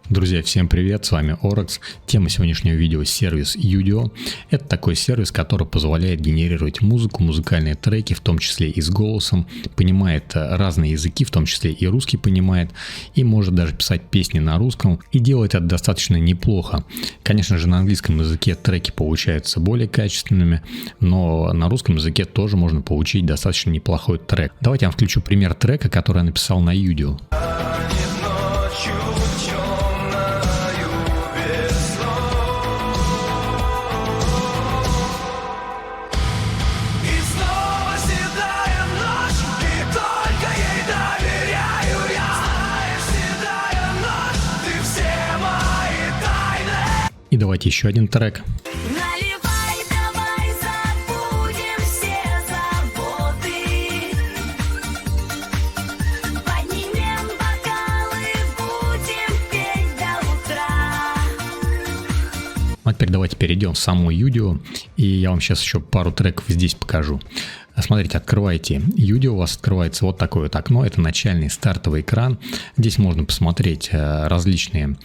Друзья, всем привет, с вами Оракс. Тема сегодняшнего видео — сервис Udio. Это такой сервис, который позволяет генерировать музыку, музыкальные треки, в том числе и с голосом, понимает разные языки, в том числе и русский понимает, и может даже писать песни на русском, и делает это достаточно неплохо. Конечно же, на английском языке треки получаются более качественными, но на русском языке тоже можно получить достаточно неплохой трек. Давайте я вам включу пример трека, который я написал на Udio. И давайте еще один трек. Наливай, давай, забудем все заботы. Поднимем бокалы, будем петь до утра. А теперь давайте перейдем в саму Udio, и я вам сейчас еще пару треков здесь покажу. Смотрите, открывайте Udio, у вас открывается вот такое вот окно, это начальный стартовый экран. Здесь можно посмотреть различные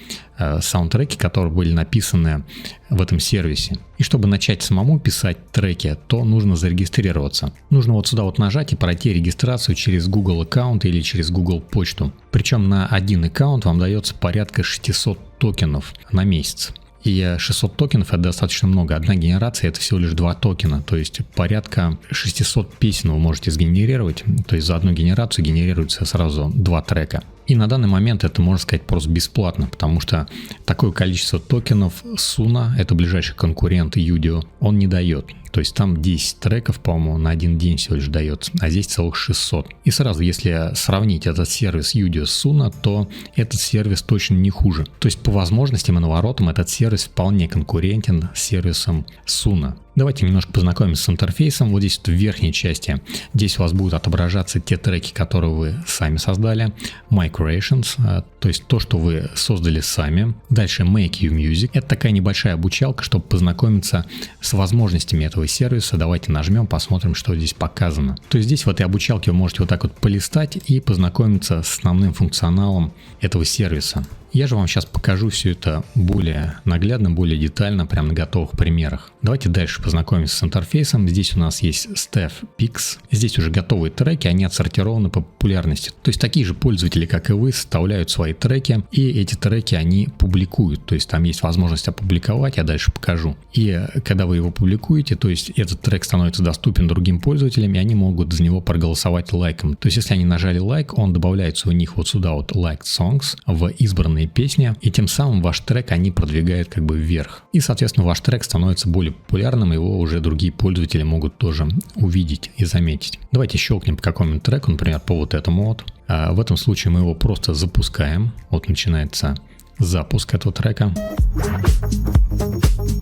саундтреки, которые были написаны в этом сервисе. И чтобы начать самому писать треки, то нужно зарегистрироваться. Нужно вот сюда вот нажать и пройти регистрацию через Google аккаунт или через Google почту. Причем на один аккаунт вам дается порядка 600 токенов на месяц. И 600 токенов — это достаточно много. Одна генерация — это всего лишь 2 токена. То есть порядка 600 песен вы можете сгенерировать. То есть за одну генерацию генерируется сразу 2 трека. И на данный момент это, можно сказать, просто бесплатно, потому что такое количество токенов Suno, это ближайший конкурент Udio, он не дает. То есть там 10 треков, по-моему, на один день всего лишь дается, а здесь целых 600. И сразу, если сравнить этот сервис Udio с Suno, то этот сервис точно не хуже. То есть по возможностям и наворотам этот сервис вполне конкурентен с сервисом Suno. Давайте немножко познакомимся с интерфейсом. Вот здесь вот в верхней части, здесь у вас будут отображаться те треки, которые вы сами создали. My Creations, то есть то, что вы создали сами. Дальше Make You Music. Это такая небольшая обучалка, чтобы познакомиться с возможностями этого сервиса. Давайте нажмем, посмотрим, что здесь показано. То есть здесь в этой обучалке вы можете вот так вот полистать и познакомиться с основным функционалом этого сервиса. Я же вам сейчас покажу все это более наглядно, более детально, прямо на готовых примерах. Давайте дальше познакомимся с интерфейсом. Здесь у нас есть Staff Picks. Здесь уже готовые треки, они отсортированы по популярности. То есть такие же пользователи, как и вы, составляют свои треки, и эти треки они публикуют. То есть там есть возможность опубликовать, я дальше покажу. И когда вы его публикуете, то есть этот трек становится доступен другим пользователям, и они могут за него проголосовать лайком. То есть если они нажали лайк, он добавляется у них вот сюда вот Liked Songs в избранные песни, и тем самым ваш трек они продвигают как бы вверх. И, соответственно, ваш трек становится более популярным, его уже другие пользователи могут тоже увидеть и заметить. Давайте щелкнем по какому-нибудь треку, например, по вот этому вот. В этом случае мы его просто запускаем. Вот начинается запуск этого трека.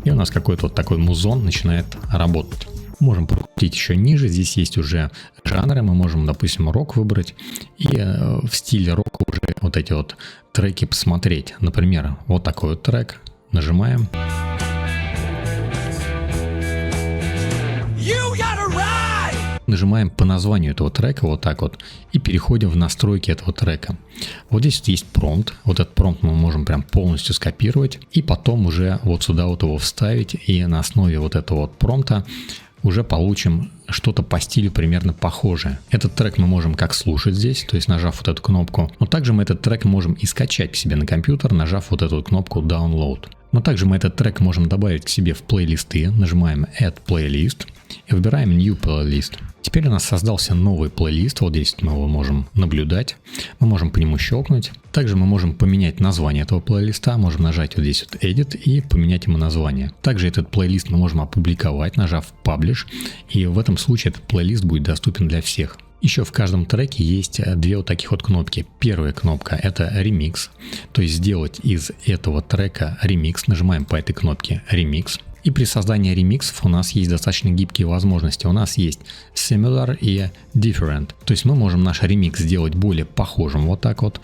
И у нас какой-то вот такой музон начинает работать. Можем прокрутить еще ниже, здесь есть уже жанры, мы можем, допустим, рок выбрать и в стиле рока уже вот эти вот треки посмотреть. Например, вот такой вот трек, нажимаем. Нажимаем по названию этого трека вот так вот и переходим в настройки этого трека. Вот здесь вот есть промпт, вот этот промпт мы можем прям полностью скопировать и потом уже вот сюда вот его вставить, и на основе вот этого вот промпта уже получим что-то по стилю примерно похожее. Этот трек мы можем как слушать здесь, то есть нажав вот эту кнопку, но также мы этот трек можем и скачать к себе на компьютер, нажав вот эту кнопку Download. Но также мы этот трек можем добавить к себе в плейлисты, нажимаем Add Playlist и выбираем New Playlist. Теперь у нас создался новый плейлист, вот здесь мы его можем наблюдать, мы можем по нему щелкнуть. Также мы можем поменять название этого плейлиста, можем нажать вот здесь вот Edit и поменять ему название. Также этот плейлист мы можем опубликовать, нажав Publish, и в этом случае этот плейлист будет доступен для всех. Еще в каждом треке есть две вот таких вот кнопки. Первая кнопка — это ремикс, то есть сделать из этого трека ремикс. Нажимаем по этой кнопке ремикс. И при создании ремиксов у нас есть достаточно гибкие возможности. У нас есть similar и different. То есть мы можем наш ремикс сделать более похожим вот так вот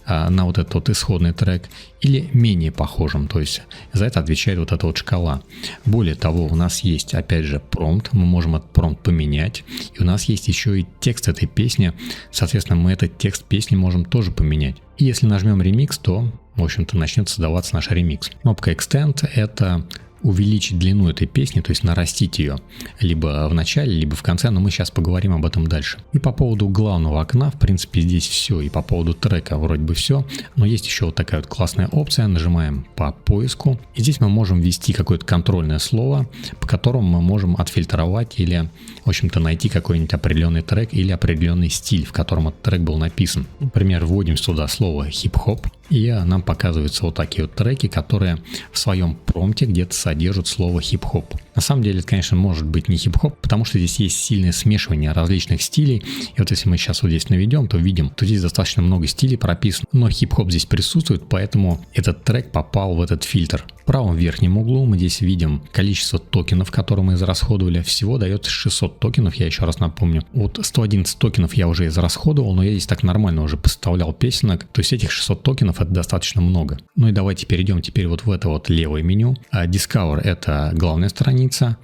на вот этот вот исходный трек или менее похожим. То есть за это отвечает вот эта вот шкала. Более того, у нас есть опять же промпт. Мы можем этот промпт поменять. И у нас есть еще и текст этой песни. Соответственно, мы этот текст песни можем тоже поменять. И если нажмем ремикс, то, в общем-то, начнет создаваться наш ремикс. Кнопка Extend — это увеличить длину этой песни, то есть нарастить ее либо в начале, либо в конце, но мы сейчас поговорим об этом дальше. И по поводу главного окна, в принципе, здесь все, и по поводу трека вроде бы все, но есть еще вот такая вот классная опция, нажимаем по поиску, и здесь мы можем ввести какое-то контрольное слово, по которому мы можем отфильтровать или, в общем-то, найти какой-нибудь определенный трек или определенный стиль, в котором этот трек был написан. Например, вводим сюда слово хип-хоп, и нам показываются вот такие вот треки, которые в своем промпте где-то содержат слово хип-хоп. На самом деле это, конечно, может быть не хип-хоп, потому что здесь есть сильное смешивание различных стилей. И вот если мы сейчас вот здесь наведем, то видим, что здесь достаточно много стилей прописано, но хип-хоп здесь присутствует, поэтому этот трек попал в этот фильтр. В правом верхнем углу мы здесь видим количество токенов, которые мы израсходовали. Всего дается 600 токенов, я еще раз напомню. Вот 111 токенов я уже израсходовал, но я здесь так нормально уже поставлял песенок. То есть этих 600 токенов это достаточно много. Ну и давайте перейдем теперь вот в это вот левое меню. Discover — это главная страница.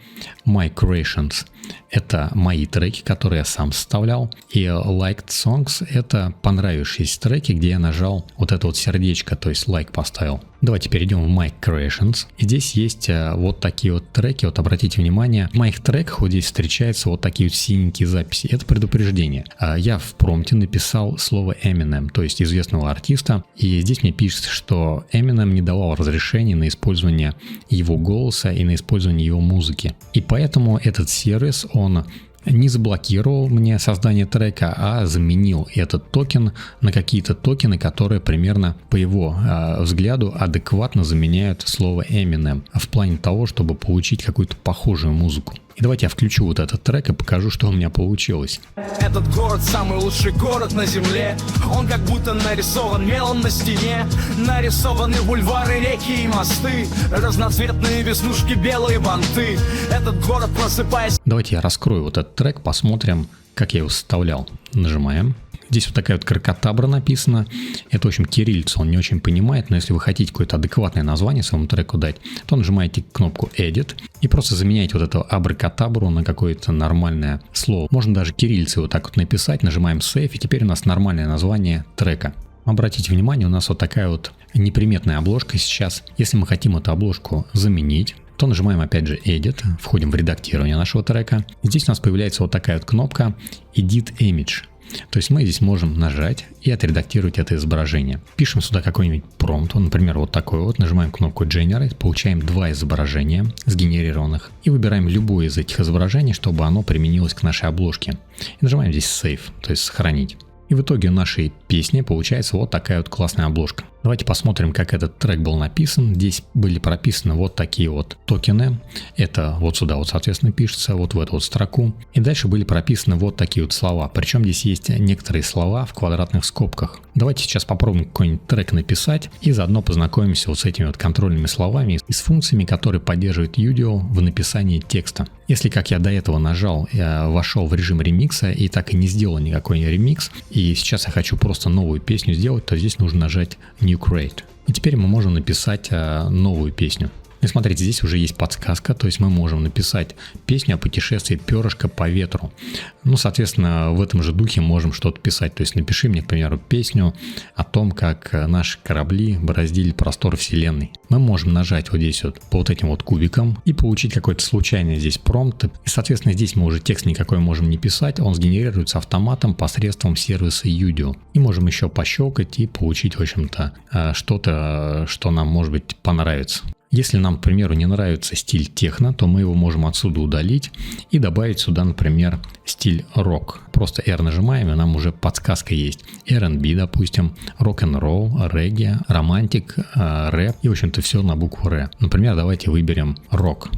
My Creations — это мои треки, которые я сам составлял. И Liked Songs — это понравившиеся треки, где я нажал вот это вот сердечко, то есть лайк поставил. Давайте перейдем в My Creations. И здесь есть вот такие вот треки. Вот обратите внимание, в моих треках вот здесь встречаются вот такие вот синенькие записи. Это предупреждение. Я в промпте написал слово Eminem, то есть известного артиста. И здесь мне пишется, что Eminem не давал разрешения на использование его голоса и на использование его музыки. И поэтому этот сервис, он не заблокировал мне создание трека, а заменил этот токен на какие-то токены, которые примерно, по его взгляду, адекватно заменяют слово Eminem в плане того, чтобы получить какую-то похожую музыку. И давайте я включу вот этот трек и покажу, что у меня получилось. Этот город самый лучший город на земле. Он как будто нарисован мелом на стене. Нарисованы бульвары, реки и мосты. Разноцветные веснушки, белые банты. Этот город, просыпаясь... Давайте я раскрою вот этот трек, посмотрим, как я его составлял. Нажимаем. Здесь вот такая вот крокотабра написана. Это, в общем, кириллица, он не очень понимает, но если вы хотите какое-то адекватное название своему треку дать, то нажимаете кнопку Edit и просто заменяете вот эту абракадабру на какое-то нормальное слово. Можно даже кириллицей вот так вот написать, нажимаем Save, и теперь у нас нормальное название трека. Обратите внимание, у нас вот такая вот неприметная обложка сейчас. Если мы хотим эту обложку заменить, то нажимаем опять же Edit, входим в редактирование нашего трека. Здесь у нас появляется вот такая вот кнопка Edit Image. То есть мы здесь можем нажать и отредактировать это изображение. Пишем сюда какой-нибудь промпт, например, вот такой вот, нажимаем кнопку Generate, получаем два изображения сгенерированных и выбираем любое из этих изображений, чтобы оно применилось к нашей обложке. И нажимаем здесь Save, то есть сохранить. И в итоге нашей песни получается вот такая вот классная обложка. Давайте посмотрим, как этот трек был написан. Здесь были прописаны вот такие вот токены. Это вот сюда вот, соответственно, пишется, вот в эту вот строку. И дальше были прописаны вот такие вот слова. Причем здесь есть некоторые слова в квадратных скобках. Давайте сейчас попробуем какой-нибудь трек написать и заодно познакомимся вот с этими вот контрольными словами и с функциями, которые поддерживает Udio в написании текста. Если, как я до этого нажал, я вошел в режим ремикса и так и не сделал никакой ремикс, и сейчас я хочу просто новую песню сделать, то здесь нужно нажать New Create. И теперь мы можем написать новую песню. И смотрите, здесь уже есть подсказка, то есть мы можем написать песню о путешествии перышка по ветру. Ну, соответственно, в этом же духе можем что-то писать. То есть напиши мне, к примеру, песню о том, как наши корабли бороздили простор вселенной. Мы можем нажать вот здесь вот по вот этим вот кубикам и получить какой-то случайный здесь промпт. И, соответственно, здесь мы уже текст никакой можем не писать, он сгенерируется автоматом посредством сервиса Udio. И можем еще пощелкать и получить, в общем-то, что-то, что нам, может быть, понравится. Если нам, к примеру, не нравится стиль техно, то мы его можем отсюда удалить и добавить сюда, например, стиль рок. Просто R нажимаем, и нам уже подсказка есть. R&B, допустим, рок-н-ролл, регги, романтик, рэп и, в общем-то, все на букву Р. Например, давайте выберем рок.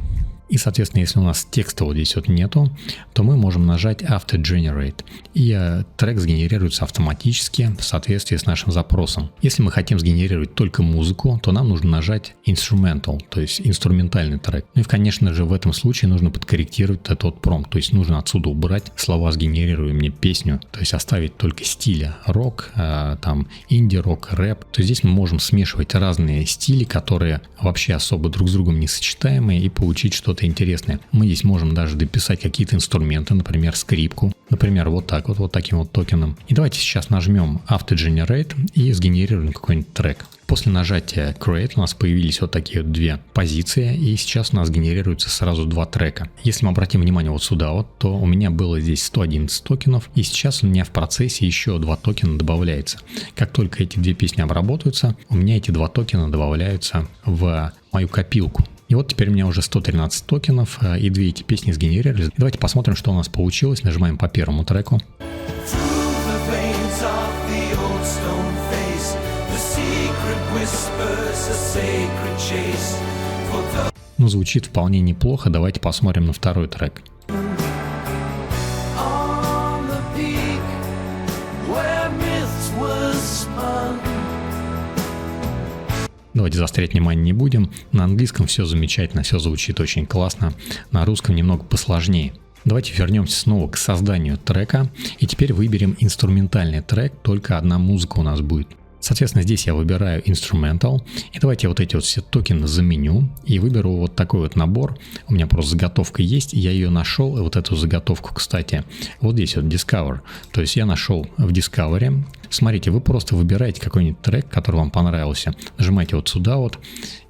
И, соответственно, если у нас текста вот здесь вот нету, то мы можем нажать Auto Generate. И трек сгенерируется автоматически в соответствии с нашим запросом. Если мы хотим сгенерировать только музыку, то нам нужно нажать Instrumental, то есть инструментальный трек. Ну и, конечно же, в этом случае нужно подкорректировать этот вот промпт. То есть нужно отсюда убрать слова «сгенерируй мне песню», то есть оставить только стили рок, там инди-рок, рэп. То есть здесь мы можем смешивать разные стили, которые вообще особо друг с другом не сочетаемые, и получить что-то интересное. Мы здесь можем даже дописать какие-то инструменты, например, скрипку, например, вот так вот таким вот токеном. И давайте сейчас нажмем Auto Generate и сгенерируем какой-нибудь трек. После нажатия Create у нас появились вот такие вот две позиции, и сейчас у нас генерируется сразу два трека. Если мы обратим внимание вот сюда вот, то у меня было здесь 111 токенов, и сейчас у меня в процессе еще 2 токена добавляется. Как только эти две песни обработаются, у меня эти 2 токена добавляются в мою копилку. И вот теперь у меня уже 113 токенов, и две эти песни сгенерировались. Давайте посмотрим, что у нас получилось. Нажимаем по первому треку. Ну, звучит вполне неплохо. Давайте посмотрим на второй трек. Давайте заострять внимание не будем. На английском все замечательно, все звучит очень классно. На русском немного посложнее. Давайте вернемся снова к созданию трека. И теперь выберем инструментальный трек, только одна музыка у нас будет. Соответственно, здесь я выбираю Instrumental. И давайте вот эти вот все токены заменю. И выберу вот такой вот набор. У меня просто заготовка есть. Я ее нашел. И вот эту заготовку, кстати, вот здесь вот Discover. То есть я нашел в Discovery. Смотрите, вы просто выбираете какой-нибудь трек, который вам понравился. Нажимаете вот сюда вот.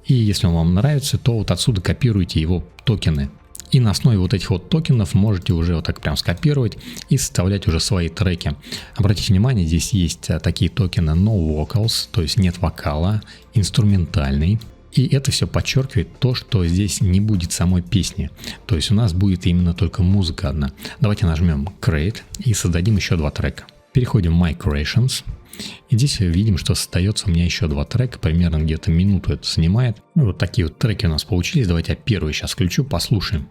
И если он вам нравится, то вот отсюда копируете его токены. И на основе вот этих вот токенов можете уже вот так прям скопировать и составлять уже свои треки. Обратите внимание, здесь есть такие токены No Vocals, то есть нет вокала, инструментальный. И это все подчеркивает то, что здесь не будет самой песни. То есть у нас будет именно только музыка одна. Давайте нажмем Create и создадим еще 2 трека. Переходим в My Creations. И здесь видим, что остается у меня еще 2 трека, примерно где-то минуту это занимает. Ну, вот такие вот треки у нас получились. Давайте я первый сейчас включу, послушаем.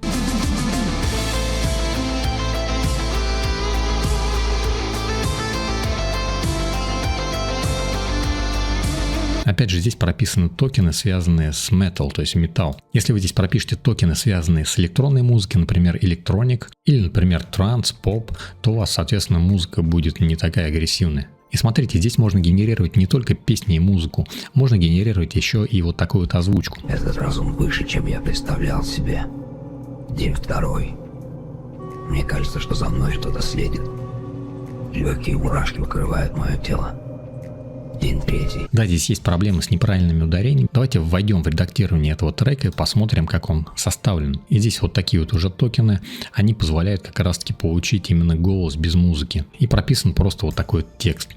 Опять же, здесь прописаны токены, связанные с metal, то есть металл. Если вы здесь пропишете токены, связанные с электронной музыкой, например, electronic или, например, транс, поп, то у вас, соответственно, музыка будет не такая агрессивная. И смотрите, здесь можно генерировать не только песни и музыку, можно генерировать еще и вот такую вот озвучку. Этот разум выше, чем я представлял себе. День второй. Мне кажется, что за мной что-то следит. Легкие мурашки покрывают мое тело. День третий. Да, здесь есть проблемы с неправильными ударениями. Давайте войдем в редактирование этого трека и посмотрим, как он составлен. И здесь вот такие вот уже токены, они позволяют как раз таки получить именно голос без музыки. И прописан просто вот такой вот текст.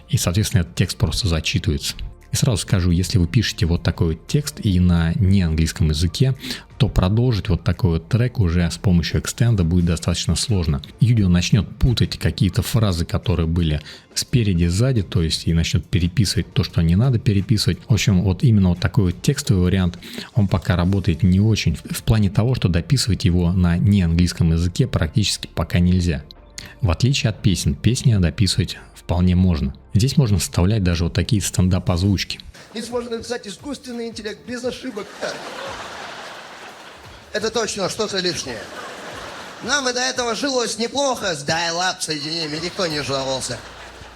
И, соответственно, этот текст просто зачитывается. И сразу скажу, если вы пишете вот такой вот текст и на неанглийском языке, то продолжить вот такой вот трек уже с помощью экстенда будет достаточно сложно. Юдио начнет путать какие-то фразы, которые были спереди, сзади, то есть и начнет переписывать то, что не надо переписывать. В общем, вот именно вот такой вот текстовый вариант, он пока работает не очень, в плане того, что дописывать его на неанглийском языке практически пока нельзя. В отличие от песен, песни дописывать вполне можно. Здесь можно составлять даже вот такие стендап-озвучки. Здесь можно написать искусственный интеллект без ошибок. Это точно что-то лишнее. Нам и до этого жилось неплохо с dial-up соединениями, никто не жаловался.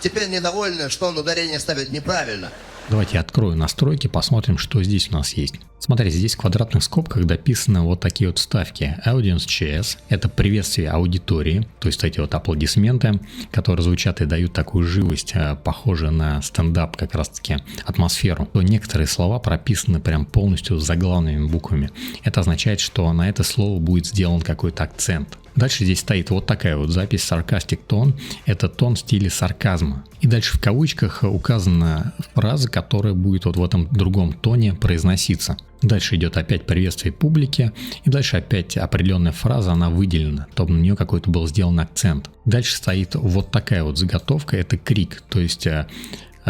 Теперь недовольны, что он ударение ставит неправильно. Давайте я открою настройки, посмотрим, что здесь у нас есть. Смотрите, здесь в квадратных скобках дописаны вот такие вот вставки. Audience cheers – это приветствие аудитории, то есть эти вот аплодисменты, которые звучат и дают такую живость, похожую на стендап, как раз таки атмосферу. То некоторые слова прописаны прям полностью заглавными буквами. Это означает, что на это слово будет сделан какой-то акцент. Дальше здесь стоит вот такая вот запись sarcastic tone, это тон в стиле сарказма. И дальше в кавычках указана фраза, которая будет вот в этом другом тоне произноситься. Дальше идет опять приветствие публики, и дальше опять определенная фраза, она выделена, чтобы на нее какой-то был сделан акцент. Дальше стоит вот такая вот заготовка, это крик, то есть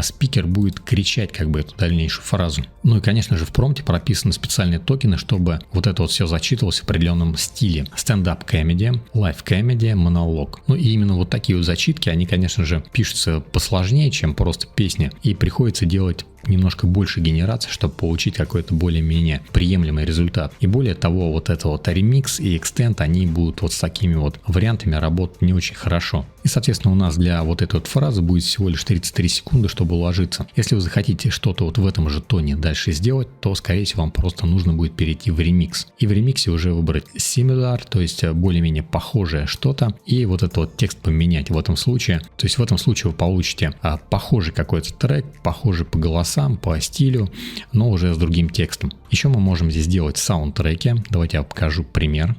спикер будет кричать как бы эту дальнейшую фразу. Ну и, конечно же, в промпте прописаны специальные токены, чтобы вот это вот все зачитывалось в определенном стиле. Stand-up comedy, live comedy, монолог. Ну и именно вот такие вот зачитки, они, конечно же, пишутся посложнее, чем просто песни, и приходится делать немножко больше генерации, чтобы получить какой-то более-менее приемлемый результат. И более того, вот это вот ремикс и экстенд, они будут вот с такими вот вариантами работать не очень хорошо. И, соответственно, у нас для вот этой вот фразы будет всего лишь 33 секунды, чтобы уложиться. Если вы захотите что-то вот в этом же тоне дальше сделать, то, скорее всего, вам просто нужно будет перейти в ремикс. И в ремиксе уже выбрать similar, то есть более-менее похожее что-то, и вот этот вот текст поменять в этом случае. То есть в этом случае вы получите похожий какой-то трек, похожий по голосам, по стилю, но уже с другим текстом. Еще мы можем здесь делать саундтреки. Давайте я покажу пример.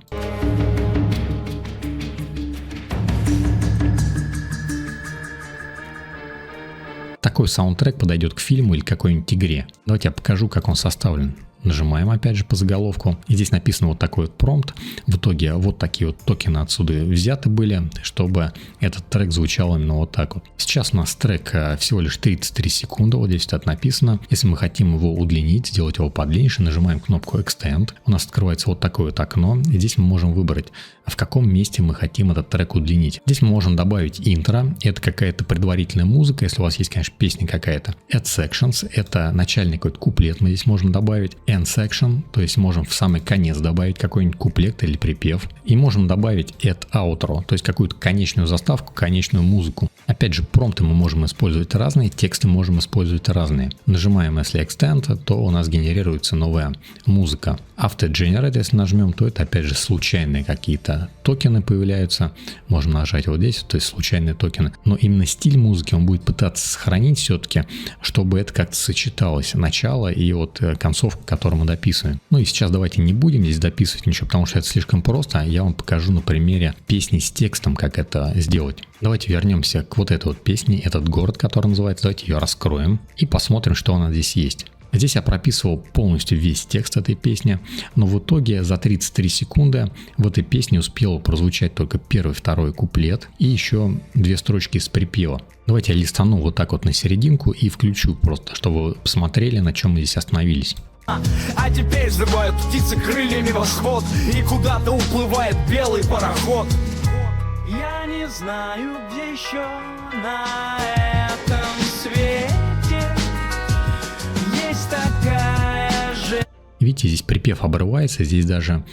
Такой саундтрек подойдет к фильму или какой-нибудь игре. Давайте я покажу, как он составлен. Нажимаем опять же по заголовку. И здесь написано вот такой вот промпт. В итоге вот такие вот токены отсюда взяты были, чтобы этот трек звучал именно вот так вот. Сейчас у нас трек всего лишь 33 секунды. Вот здесь это написано. Если мы хотим его удлинить, сделать его подлиннее, нажимаем кнопку Extend. У нас открывается вот такое вот окно. И здесь мы можем выбрать, в каком месте мы хотим этот трек удлинить. Здесь мы можем добавить интро. Это какая-то предварительная музыка. Если у вас есть, конечно, песня какая-то. Add Sections. Это начальный какой-то куплет мы здесь можем добавить. End section, то есть можем в самый конец добавить какой-нибудь куплет или припев. И можем добавить add outro, то есть какую-то конечную заставку, конечную музыку. Опять же, промпты мы можем использовать разные, тексты можем использовать разные. Нажимаем если extend, то у нас генерируется новая музыка. After generate, если нажмем, то это опять же случайные какие-то токены появляются. Можем нажать вот здесь, то есть случайные токены. Но именно стиль музыки он будет пытаться сохранить все-таки, чтобы это как-то сочеталось. Начало и вот концовка, которую мы дописываем. Ну и сейчас давайте не будем здесь дописывать ничего, потому что это слишком просто. Я вам покажу на примере песни с текстом, как это сделать. Давайте вернемся к вот этой вот песне, этот город, который называется. Давайте ее раскроем и посмотрим, что у нас здесь есть. Здесь я прописывал полностью весь текст этой песни, но в итоге за 33 секунды в этой песне успел прозвучать только первый, второй куплет и еще 2 строчки с припева. Давайте я листану вот так вот на серединку и включу просто, чтобы вы посмотрели, на чем мы здесь остановились. А теперь взрывают птицы крыльями восход, и куда-то уплывает белый пароход. Я не знаю, где еще на этом свете есть такая же. Видите, здесь припев обрывается, здесь даже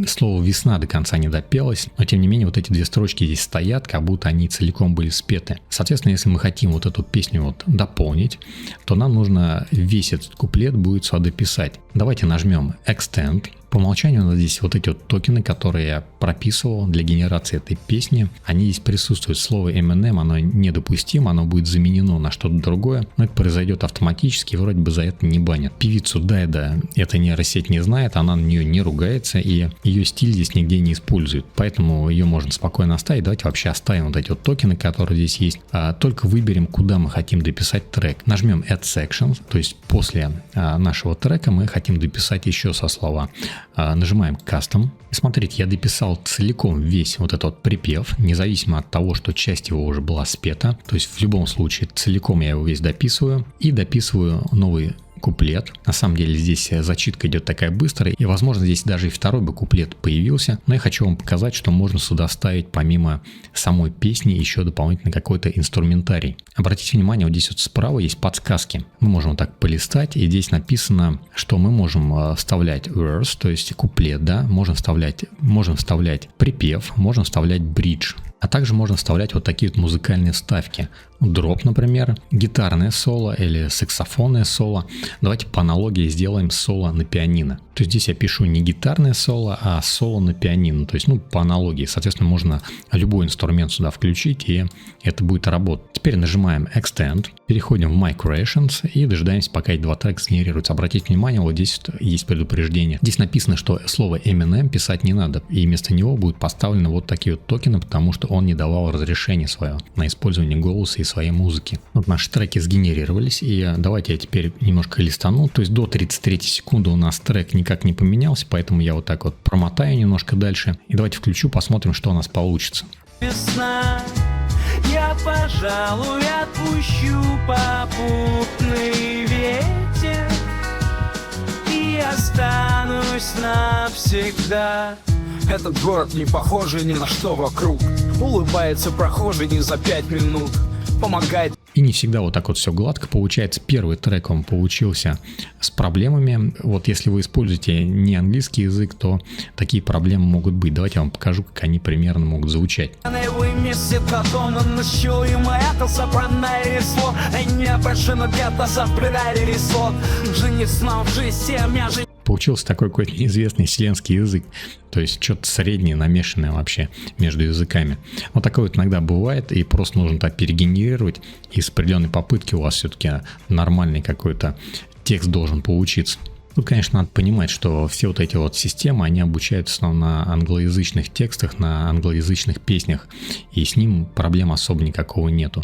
слово «весна» до конца не допелось, но тем не менее вот эти 2 строчки здесь стоят, как будто они целиком были спеты. Соответственно, если мы хотим вот эту песню вот дополнить, то нам нужно весь этот куплет будет сюда дописать. Давайте нажмем Extend. По умолчанию у нас здесь вот эти вот токены, которые я прописывал для генерации этой песни, они здесь присутствуют. Слово Eminem, оно недопустимо, оно будет заменено на что-то другое, но это произойдет автоматически, вроде бы за это не банят. Певицу Дайда эта нейросеть не знает, она на нее не ругается, и ее стиль здесь нигде не использует, поэтому ее можно спокойно оставить. Давайте вообще оставим вот эти вот токены, которые здесь есть, только выберем, куда мы хотим дописать трек. Нажмем Add Sections, то есть после нашего трека мы хотим дописать еще со слова. Нажимаем Custom. Смотрите, я дописал целиком весь вот этот вот припев, независимо от того, что часть его уже была спета. То есть в любом случае целиком я его весь дописываю и дописываю новый куплет. На самом деле здесь зачитка идет такая быстрая, и возможно здесь даже и второй бы куплет появился, но я хочу вам показать, что можно сюда ставить помимо самой песни еще дополнительно какой-то инструментарий. Обратите внимание, вот здесь вот справа есть подсказки. Мы можем вот так полистать, и здесь написано, что мы можем вставлять verse, то есть куплет, да, можем вставлять припев, можем вставлять бридж. А также можно вставлять вот такие вот музыкальные вставки. Дроп, например, гитарное соло или саксофонное соло. Давайте по аналогии сделаем соло на пианино. То есть здесь я пишу не гитарное соло, а соло на пианино. То есть, по аналогии. Соответственно, можно любой инструмент сюда включить, и это будет работать. Теперь нажимаем Extend, переходим в My Creations и дожидаемся, пока эти 2 трека сгенерируются. Обратите внимание, вот здесь есть предупреждение. Здесь написано, что слово Eminem писать не надо, и вместо него будут поставлены вот такие вот токены, потому что он не давал разрешение свое на использование голоса и своей музыки. Вот наши треки сгенерировались, и давайте я теперь немножко листану. То есть до 33 секунды у нас трек никак не поменялся, поэтому я вот так вот промотаю немножко дальше. И давайте включу, посмотрим, что у нас получится. Весна, я, пожалуй, отпущу. Отпущу попутный ветер и останусь навсегда. Этот город не похожий ни на что вокруг. Улыбается прохожий не за 5 минут. Помогает. И не всегда вот так вот все гладко получается. Первый трек он получился с проблемами. Вот если вы используете не английский язык, то такие проблемы могут быть. Давайте я вам покажу, как они примерно могут звучать. Вымесит атомы, ночью и это собранное ремесло. Не прощено где-то запрягали рисот. Женись нам в жизнь, семья жизнь. Получился такой какой-то неизвестный вселенский язык. То есть что-то среднее, намешанное вообще между языками. Вот такое вот иногда бывает, и просто нужно так перегенерировать. И с определенной попытки у вас все-таки нормальный какой-то текст должен получиться. Тут, конечно, надо понимать, что все вот эти вот системы, они обучаются в основном на англоязычных текстах, на англоязычных песнях, и с ним проблем особо никакого нету.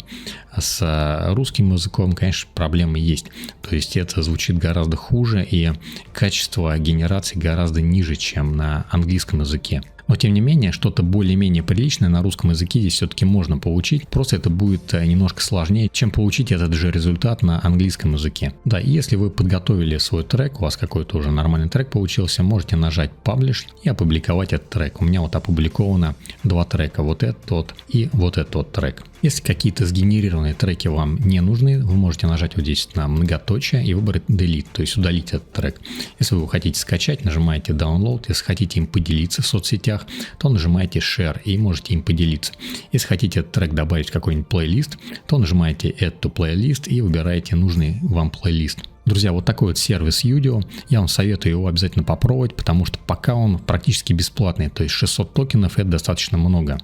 А с русским языком, конечно, проблемы есть. То есть это звучит гораздо хуже, и качество генерации гораздо ниже, чем на английском языке. Но тем не менее, что-то более-менее приличное на русском языке здесь все-таки можно получить. Просто это будет немножко сложнее, чем получить этот же результат на английском языке. Да, и если вы подготовили свой трек, у вас какой-то уже нормальный трек получился, можете нажать Publish и опубликовать этот трек. У меня вот опубликовано 2 трека, вот этот и вот этот трек. Если какие-то сгенерированные треки вам не нужны, вы можете нажать вот здесь на многоточие и выбрать Delete, то есть удалить этот трек. Если вы его хотите скачать, нажимаете Download. Если хотите им поделиться в соцсетях, то нажимаете Share и можете им поделиться. Если хотите этот трек добавить в какой-нибудь плейлист, то нажимаете Add to Playlist и выбираете нужный вам плейлист. Друзья, вот такой вот сервис Udio. Я вам советую его обязательно попробовать, потому что пока он практически бесплатный, то есть 600 токенов это достаточно много.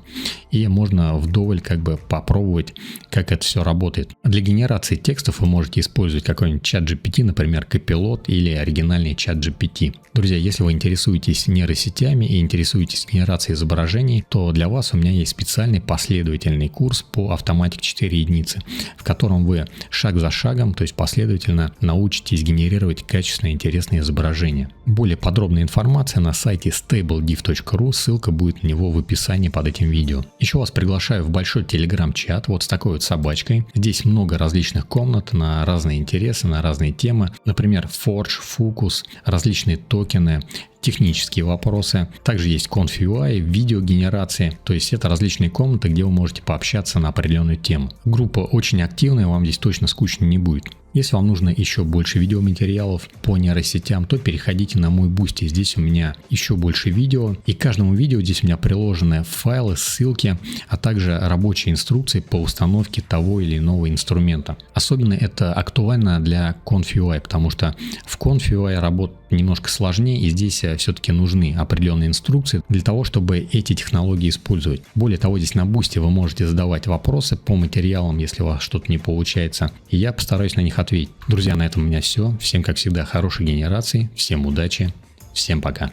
И можно вдоволь как бы попробовать, как это все работает. Для генерации текстов вы можете использовать какой-нибудь чат GPT, например, Copilot или оригинальный чат GPT. Друзья, если вы интересуетесь нейросетями и интересуетесь генерацией изображений, то для вас у меня есть специальный последовательный курс по автоматике 4 единицы, в котором вы шаг за шагом, то есть последовательно научитесь генерировать качественные интересные изображения. Более подробная информация на сайте stablediff.ru, ссылка будет на него в описании под этим видео. Еще вас приглашаю в большой телеграм-чат вот с такой вот собачкой. Здесь много различных комнат на разные интересы, на разные темы. Например, Forge, Focus, различные токены, технические вопросы. Также есть Conf.ui, видеогенерации. То есть это различные комнаты, где вы можете пообщаться на определенную тему. Группа очень активная, вам здесь точно скучно не будет. Если вам нужно еще больше видеоматериалов по нейросетям, то переходите на мой Boosty. Здесь у меня еще больше видео. И к каждому видео здесь у меня приложены файлы, ссылки, а также рабочие инструкции по установке того или иного инструмента. Особенно это актуально для Conf.ui, потому что в Conf.ui работать немножко сложнее, и здесь все-таки нужны определенные инструкции для того, чтобы эти технологии использовать. Более того, здесь на Boosty вы можете задавать вопросы по материалам, если у вас что-то не получается, и я постараюсь на них ответить. Друзья, на этом у меня все. Всем, как всегда, хорошей генерации, всем удачи, всем пока.